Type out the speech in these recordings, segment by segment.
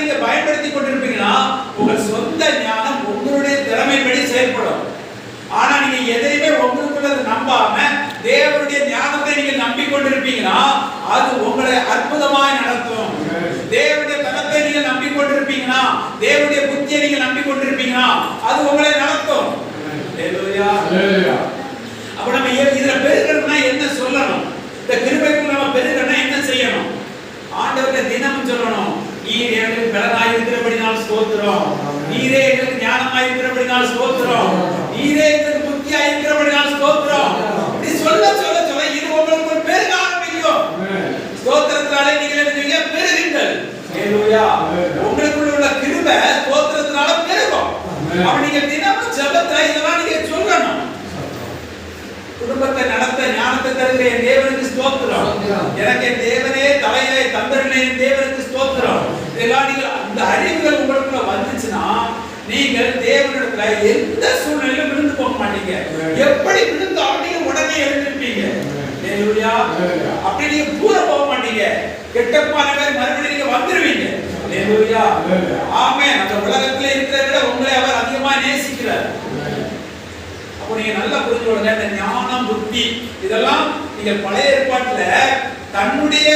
நீங்க பயன்படுத்தி கொண்டிருப்பீங்கன்னா உங்கள் சொந்த ஞானம் உங்களுடைய திறமைப்படி செயல்படும். ஆனா நீங்க எதையுமே உங்களுக்குள்ளது நம்பாம தேவனுடைய ஞானத்தை நீங்க நம்பிக்கொண்டிருப்பீங்கன்னா அது உங்களை அற்புதமாய் நடத்தும். தேவனுடைய பலத்தை நீங்க நம்பிக்கொண்டிருப்பீங்கன்னா, தேவனுடைய புத்தியை நீங்க நம்பிக்கொண்டிருப்பீங்கன்னா அது உங்களை நடத்தும். ஹalleluya. அப்ப நம்ம இதுல பெருகணும்னா என்ன சொல்லணும்? இந்த கிருபைக்குள்ள நம்ம பெருகணும்னா என்ன செய்யணும்? ஆண்டவரே தினமும் சொல்லணும், நீர் எங்களுக்கு பலனாய் இருக்கிறபடினால் ஸ்தோத்திரம், நீரே எங்களுக்கு ஞானமாய் இருக்கிறபடினால் ஸ்தோத்திரம், நீரே எங்களுக்கு புத்தியாய் இருக்கிறபடினால் ஸ்தோத்திரம். இப்படி சொல்ல சொல்ல சொல்ல இது உங்களுக்கு ஒரு பெருக ஆரம்பிக்கும். ஸ்தோத்திரத்தினாலே நீங்கள் என்ன செய்வீங்க? பெருகுங்கள். ஹalleluya. உங்களுக்குள்ள உள்ள கிருபை ஸ்தோத்திரத்தினால பெருகும். அப்ப நீங்க தினமும் ஜெபத்துல இதெல்லாம் நீங்க சொல்லணும். குடும்பத்தை நடத்த ஞானத்தை தருகிற என் தேவனுக்கு ஸ்தோத்திரம், எனக்கு என் தேவனே தலையை தந்தருளே என் தேவனுக்கு ஸ்தோத்திரம். இதெல்லாம் நீங்கள் அந்த அறிவுகள் உங்களுக்குள்ள வந்துச்சுன்னா நீங்கள் தேவனிடத்துல எந்த சூழ்நிலையிலும் விழுந்து போக மாட்டீங்க. எப்படி விழுந்தாலும் நீங்க உடனே எழுந்திருப்பீங்க. ஹalleluya. அப்படி நீங்க தூர போக மாட்டீங்க. கெட்டப்பானவர் மறுபடியும் நீங்க வந்துருவீங்க. ஹalleluya. ஆமென். அந்த உலகத்திலே இருக்கிறத விட உங்களை அவர் அதிகமா நேசிக்கிறார். நீங்க நல்லா புரிஞ்சுக்கொள்ளுங்க. இந்த ஞானம், புத்தி இதெல்லாம் நீங்க பழைய ஏற்பாட்டுல தன்னுடைய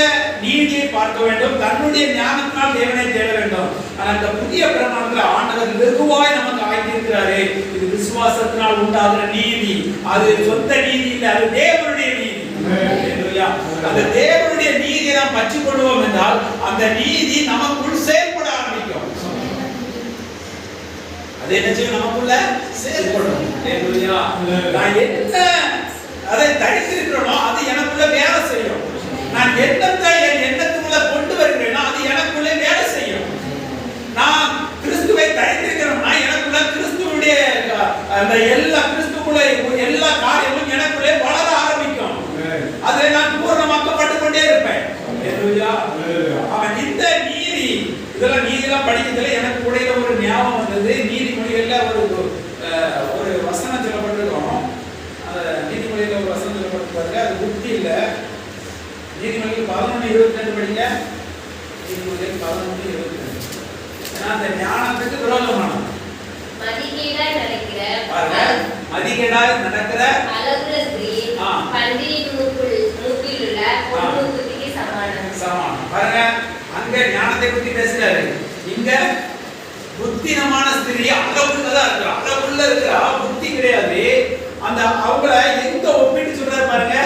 நீதியை பார்க்க வேண்டும், தன்னுடைய ஞானத்தினால் தேவனை தேட வேண்டும். ஆனா இந்த புதிய பிரமாணத்துல ஆண்டவர் வெகுவாய் நமக்கு ஆக்கியிருக்கிறாரு. இது விசுவாசத்தினால் உண்டாகிற நீதி, அது சொந்த நீதி இல்லை, அது தேவனுடைய நீதி. அந்த தேவனுடைய நீதியை நாம் பற்றிக் கொள்வோம் என்றால் அந்த நீதி நமக்குள் செயல்பட ஆரம்பிக்கும். அது என்ன செய்யும்? நமக்குள்ள செயல்படும். ஹalleluya. நான் என்ன அதை தரித்திருக்கிறேனோ அது எனக்குள்ள வேலை செய்யும். நான் என்னத்தை என் எண்ணத்துக்குள்ள கொண்டு வருகிறேனோ அது எனக்குள்ள வேலை செய்யும். நான் கிறிஸ்துவை தரித்திருக்கிறேன்னா எனக்குள்ள கிறிஸ்துவுடைய அந்த எல்லா கிறிஸ்துவுக்குள்ள எல்லா காரியமும் எனக்குள்ள வளர ஆரம்பிக்கும். அதை நான் பூர்ணமாக்கப்பட்டு கொண்டே இருப்பேன். ஹalleluya. அவன் இந்த நீதி இதெல்லாம் நீதிலாம் படிக்கிறதுல எனக்கு கூட ஒரு ஞாபகம் வந்தது. நீதிமொழிகள்ல ஒரு வசனம் சொல்லப்பட்டிருக்கோம். அந்த நீதிமொழியில ஒரு வசனம் சொல்லப்பட்டிருப்பாங்க. அது புத்தி இல்ல. நீதிமொழிகள் 11:22 படிங்க. நீதிமொழிகள் 11:22. அந்த ஞானத்துக்கு விரோதமானது. மதிகேடாய் நடக்கிற அழகுள்ள ஸ்திரீ பன்றியின் மூக்கில் உள்ள பொன்முக்குத்திக்கு சமானம். பாருங்க, அங்க ஞானத்தை பத்தி பேசுறாரு. இங்க புத்தினமான ஸ்திரீ அழகுள்ளதா இருக்கிறா, அழகுள்ள இருக்கிறா, புத்தி கிடையாது. அந்த அவங்கள எங்க ஒப்பிட்டு சொல்றாரு பாருங்க.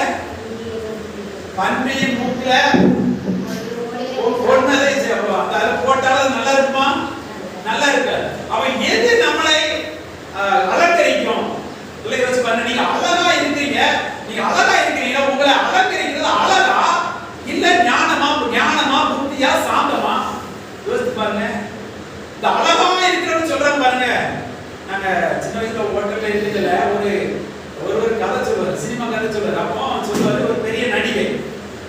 பன்றியின் மூக்குல பொன்னதை அதை போட்டாலும் நல்லா இருக்குமா? நல்லா இருக்க. அவன் எது நம்மளை அலங்கரிக்கும்? யோசிச்சு பாருங்க. நீங்க அழகா இருக்கிறீங்க, நீங்க அழகா இருக்கிறீங்க, உங்களை அலங்கரிக்கிறது அழகா இல்ல ஞானமா புத்தியா சாந்தமா? யோசிச்சு பாருங்க. இந்த அழகா இருக்கிறோம்னு சொல்றாங்க பாருங்க. நாங்க சின்ன வயசுல ஹோட்டல்ல இருந்ததுல ஒரு கதை சொல்லுவார், சினிமா கதை சொல்லுவார். அப்போ சொல்லுவாரு, ஒரு பெரிய நடிகை,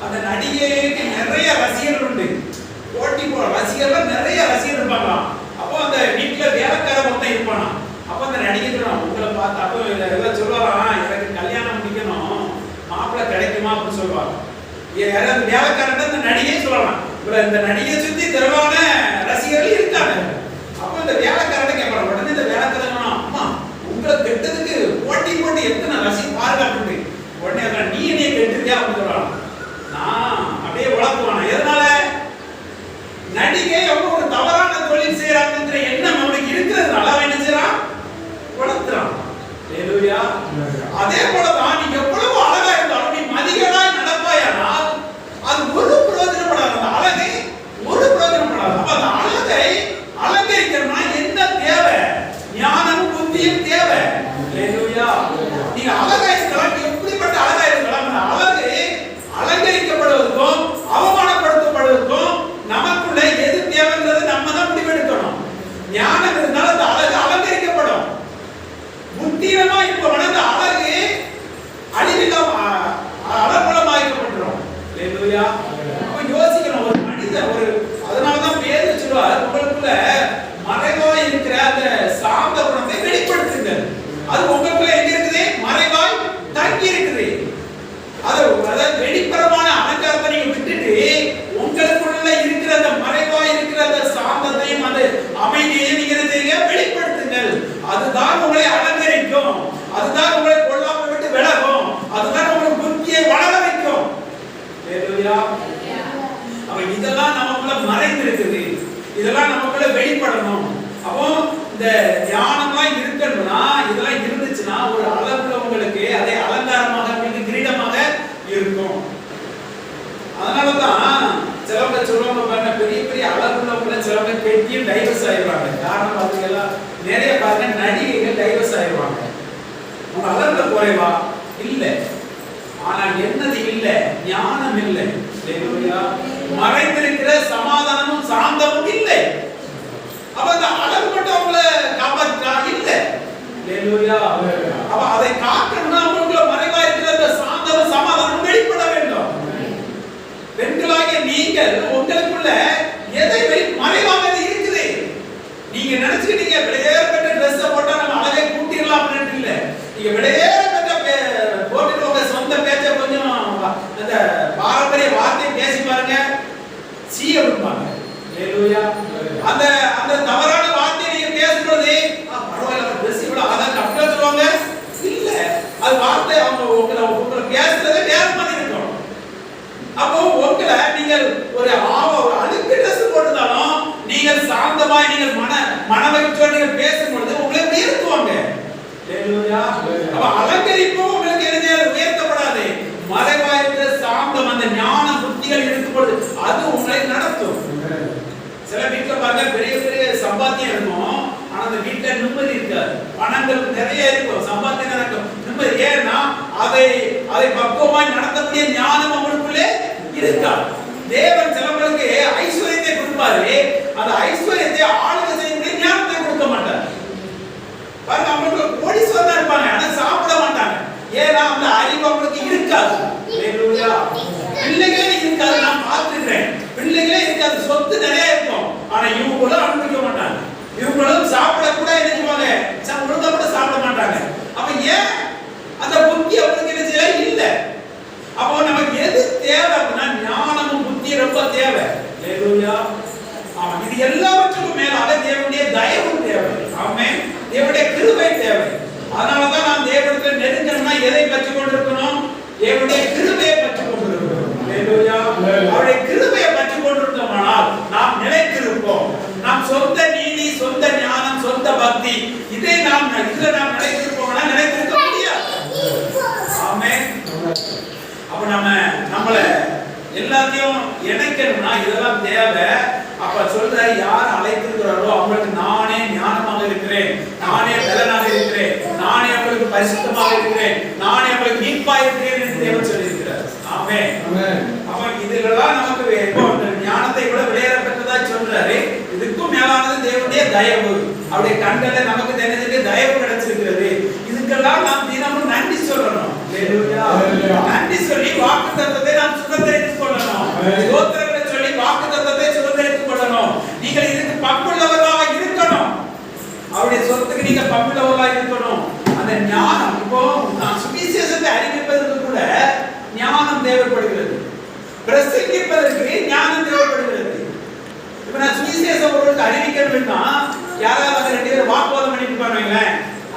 அந்த நடிகைக்கு நிறைய ரசிகர்கள் உண்டு. போட்டி போற ரசிகர்கள் நிறைய ரசிகர் இருப்பாங்க. அப்போ அந்த வீட்டுல வேலைக்கார மொத்தம் இருப்பானா. அப்ப அந்த நடிகை சொல்றான், உங்களை பார்த்து அப்போ எல்லாம் சொல்லுவாராம், எனக்கு கல்யாணம் முடிக்கணும், மாப்பிள்ளை கிடைக்குமா அப்படின்னு சொல்லுவாங்க. யாராவது வேலைக்காரன் அந்த நடிகை சொல்லலாம். இந்த நடிகை சுத்தி திரளான ரசிகர்கள் இருக்காங்க. அப்ப இந்த வேலைக்காரன் கேட்பாங்க, உடனே இந்த வேலைக்காரன், அம்மா உங்களை கெட்டதுக்கு போட்டி எத்தனை ரசிகர் பாருங்க. உடனே நீ என்னைய கெட்டுருக்கியா அப்படின்னு சொல்றான். நான் அப்படியே உழப்புவானா. எதனால? நடிகை அவங்க ஒரு தவறான தொழில் செய்யறாங்கன்ற எண்ணம் அவனுக்கு இருக்கிறதுனால அவன் என்ன செய்யறான்? உழத்துறான். ஹalleluya. அதே போலதான் நீ எவ்வளவு அழகா இருந்தாலும் நீ மதிகேடாய் நடப்பாயானால் அது ஒரு பிரயோஜனப்படாது. அந்த அழகை ஒரு பிரயோஜனப்படாது. அப்ப அந்த அழகை அலங்கரிக்கணும்னா என்ன தேவை? ஞானமும் புத்தியும் தேவை. ஹalleluya. நீங்க அழகா இருக்கலாம், எப்படிப்பட்ட அழகா இருக்கலாம், அந்த அழகு அலங்கரிக்கப்படுவதற்கும் அவமானப்படுத்தப்படுவதற்கும் நமக்குள்ள எது தேவைங்கிறது நம்ம தான் முடிவெடுக்கணும். ஞானம் இருந்தால் அந்த அழகு அலங்கரிக்கப்படும். புத்திரமா இருப்பவன் அந்த அழகு அழிவில்லாம அலங்கோலமாக்கப்பட்டுரும். ஹalleluya. அப்ப யோசிக்கணும், ஒரு மனிதன் அதனாலதான் பேர் சொல்லுவார், உங்களுக்குள்ள மறைவாய் இருக்கிற அந்த சாந்த குணத்தை வெளிப்படுத்துங்க. அது உங்களுக்குள்ள எங்க இருக்குது? மறைவாய் தங்கி இருக்குது. அதாவது வெளிப்புறமான அலங்காரத்தை நீங்க விட்டுட்டு உங்களுக்குள்ள இருக்கிற அந்த மறைவாய் இருக்கிற அந்த சாந்தத்தை இதெல்லாம் நமக்குள்ள வெளிப்படணும். அப்போ இந்த ஞானம்லாம் இருக்கணும்னா இதெல்லாம் இருந்துச்சுன்னா ஒரு அளவுள்ளவங்களுக்கு அதே அலங்காரமாக உங்களுக்கு கிரீடமாக இருக்கும். அதனாலதான் சிலவங்க சொல்லுவாங்க பாருங்க, பெரிய பெரிய அளவுள்ளவங்கள சிலவங்க கெட்டியும் டைவர்ஸ் ஆயிடுவாங்க. காரணம் அதுக்கு எல்லாம் நிறைய பாருங்க நடிகைகள் டைவர்ஸ் ஆயிடுவாங்க. உங்க அளவுல குறைவா இல்ல, ஆனா என்னது இல்ல, ஞானம் இல்லை. மறைந்திருக்கிற சமாதானமும் சாந்தமும் இல்லை. அப்ப அந்த அளவுப்பட்டவங்களை காப்பாற்றா இல்ல. அப்ப அதை காக்கணும்னா அவங்களுக்குள்ள மறைவா இருக்கிற அந்த சாந்தமும் சமாதானமும் வெளிப்பட வேண்டும். பெண்களாகிய நீங்கள் உங்களுக்குள்ள எதை மறைவாக இருக்குது? நீங்க நினைச்சுக்கிட்டீங்க விலையேறப்பட்ட ட்ரெஸ் போட்டா நம்ம அழகை கூட்டிடலாம் அப்படின்னு இல்ல. நீங்க விலையேறப்பட்ட போட்டுட்டு உங்க சொந்த பேச்ச கொஞ்சம் அந்த பாரம்பரிய வார்த்தையை பேசி பாருங்க, சீ அப்படிம்பாங்க. அந்த அந்த தவறான வார்த்தையை நீங்க பேசுறது பரவாயில்ல ட்ரெஸ் இவ்வளவு அழகா அப்படியே சொல்லுவாங்க இல்ல, அது வார்த்தை அவங்க உங்களை பேசுறதே வேற மாதிரி இருக்கும். அப்போ உங்களை நீங்கள் ஒரு அழுக்கு ட்ரெஸ் போட்டுதாலும் நீங்கள் சாந்தமாய் நீங்கள் மனமகிழ்ச்சியோடு நீங்கள் பேசும்பொழுது உங்களை உயர்த்துவாங்க. அப்ப அலங்கரிப்பு உங்களுக்கு உயர்த்தப்படாது. மறைவாய் இருக்கிற சாந்தம் அந்த ஞான புத்திகள் இருக்கும் பொழுது அது உங்களை நடத்தும். சில வீட்டுல பாருங்க பெரிய பெரிய சம்பாத்தியம் இருக்கும், ஆனா அந்த வீட்டுல நிம்மதி இருக்காது. பணங்கள் நிறைய இருக்கும், சம்பாத்தியம் நடக்கும், நிம்மதி. ஏன்னா அதை பக்குவமாய் நடத்தக்கூடிய ஞானம் அவங்களுக்குள்ளே இருக்காது. தேவன் சிலவங்களுக்கு ஐஸ்வர்யத்தை கொடுப்பாரு, அந்த ஐஸ்வர்யத்தை ஆளுகை செய்யக்கூடிய ஞானத்தை கொடுக்க மாட்டார். பாருங்க அவங்களுக்கு கோடீஸ்வரனா இருப்பாங்க, ஆனா சாப்பிட மாட்டாங்க. ஏன்னா அந்த அறிவு அவங்களுக்கு இருக்காது. பிள்ளைகளே இருக்காது, நான் பார்த்துக்கிறேன். பிள்ளைகளே இருக்காது, சொத்து நிறைய இருக்கும், ஆனா இவங்களும் அனுபவிக்க மாட்டாங்க. இவங்களும் சாப்பிட கூட என்ன செய்வாங்க, ஒழுங்கா கூட சாப்பிட மாட்டாங்க. அப்ப ஏன் அந்த புத்தி அவங்களுக்கு என்ன செய்ய இல்ல. அப்போ நமக்கு எது தேவை அப்படின்னா ஞானமும் புத்தி ரொம்ப தேவை. ஆமா, இது எல்லாவற்றுக்கும் மேலாக தேவனுடைய தயவு தேவை. ஆமென். தேவனுடைய கிருபை தேவை. அதனாலதான் நாம் தேவனிடத்தில் நெருங்கணும்னா எதை பற்றி கொண்டிருக்கணும்? தேவனுடைய கிருபையை பற்றி கொண்டிருக்கணும். அவருடைய கிருபையை பற்றி கொண்டிருந்தோமானால் நாம் நிலைத்திருப்போம். நாம் சொந்த நீதி, சொந்த ஞானம், சொந்த பக்தி இதுல நாம் நிலைத்திருப்போம்னா நிலைத்திருக்க முடியாது. ஆமென். அப்ப நம்மள எல்லாத்தையும் இணைக்கணும்னா இதெல்லாம் தேவை. அப்ப சொல்ற யார் அழைத்திருக்கிறாரோ அவங்களுக்கு நானே ஞானமாக இருக்கிறேன், நானே பலனாக இருக்கிறேன், நானே அவங்களுக்கு பரிசுத்தமாக இருக்கிறேன், நானே அவங்களுக்கு மீட்பாக இருக்கிறேன் என்று தேவன் சொல்லியிருக்கிறார். ஆமென். அப்ப இதெல்லாம் நமக்கு ஞானத்தை கூட விளையாடப்பட்டதா சொல்றாரு. இதுக்கும் மேலானது தேவனுடைய தயவு. அவருடைய கண்களை நமக்கு தெரிஞ்சதுக்கு தயவு கிடைச்சிருக்கிறது. இதுக்கெல்லாம் நாம் தினமும் நன்றி சொல்லணும். நன்றி சொல்லி வாக்குத்தத்தத்தை நாம் சுதந்திரித்துக் கொள்ளணும். ஸ்தோத்திரங்களை சொல்லி வாக்குத்தத்தத்தை சுதந்திரித்துக் கொள்ளணும். நீங்கள் இதுக்கு பங்குள்ளவர்களாக இருக்கணும். அவருடைய சொத்துக்கு நீங்க பங்குள்ளவர்களாக இருக்கணும். அந்த ஞானம், இப்போ நான் சுவிசேஷத்தை அறிவிப்பதற்கு கூட ஞானம் தேவைப்படுகிறது. பிரசங்கிப்பதற்கு ஞானம் தேவைப்படுகிறது. இப்ப நான் சுவிசேஷம் ஒருவருக்கு அறிவிக்கணும்னா யாராவது ரெண்டு பேரும் வாக்குவாதம் பண்ணிட்டு பாருங்க,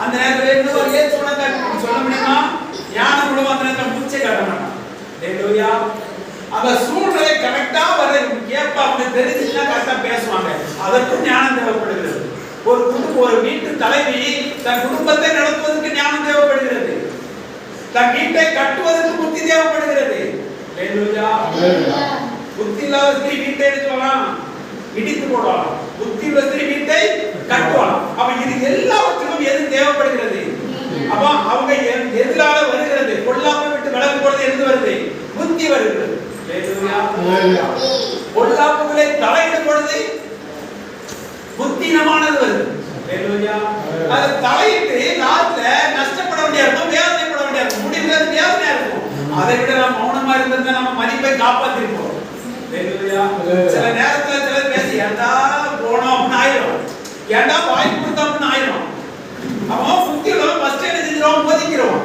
அந்த நேரத்தில் இன்னொரு ஏன் சொல்ல முடியுமா? ஞானம் கூட அந்த நேரத்தில் மூச்சை காட்ட மாட்டான். அந்த சூழ்நிலை கரெக்டா வர கேட்பா, அவங்க தெரிஞ்சுச்சுன்னா கரெக்டா பேசுவாங்க. அதற்கும் ஞானம் தேவைப்படுகிறது. ஒரு வீட்டு தலைவி தன் குடும்பத்தை நடத்துவதற்கு ஞானம் தேவைப்படுகிறது. தன் வீட்டை கட்டுவதற்கு புத்தி தேவைப்படுகிறது. புத்தி இல்லாத ஸ்திரீ வீட்டை எடுத்துக்கலாம், இடித்து போடலாம். புத்தி உள்ள ஸ்திரீ வீட்டை கட்டுவான். அப்ப இது எல்லாவற்றுக்கும் எது தேவைப்படுகிறது? அப்ப அவங்க எதிராக வருகிறது, பொல்லாப்பை விட்டு விலகும் பொழுது எது வருது? புத்தி வருகிறது. பொல்லாப்புகளை தலையிடும் பொழுது புத்தினமானது வருது. அதை தலையிட்டு லாஸ்ட்ல நஷ்டப்பட வேண்டிய இருக்கும், வேதனைப்பட வேண்டிய இருக்கும், முடிவுல வேதனையா இருக்கும். அதை விட நம்ம மௌனமா இருந்திருந்தா நம்ம மதிப்பை காப்பாத்திருப்போம். சில நேரத்துல சிலர் பேசி ஏண்டா போனோம் அப்படின்னு ஆயிரும், ஏண்டா வாய் கொடுத்தோம் அப்படின்னு ஆயிரும். அவன் புத்தியோட ஃபர்ஸ்ட் என்ன செஞ்சிருவோம், ஒதுக்கிறோம்.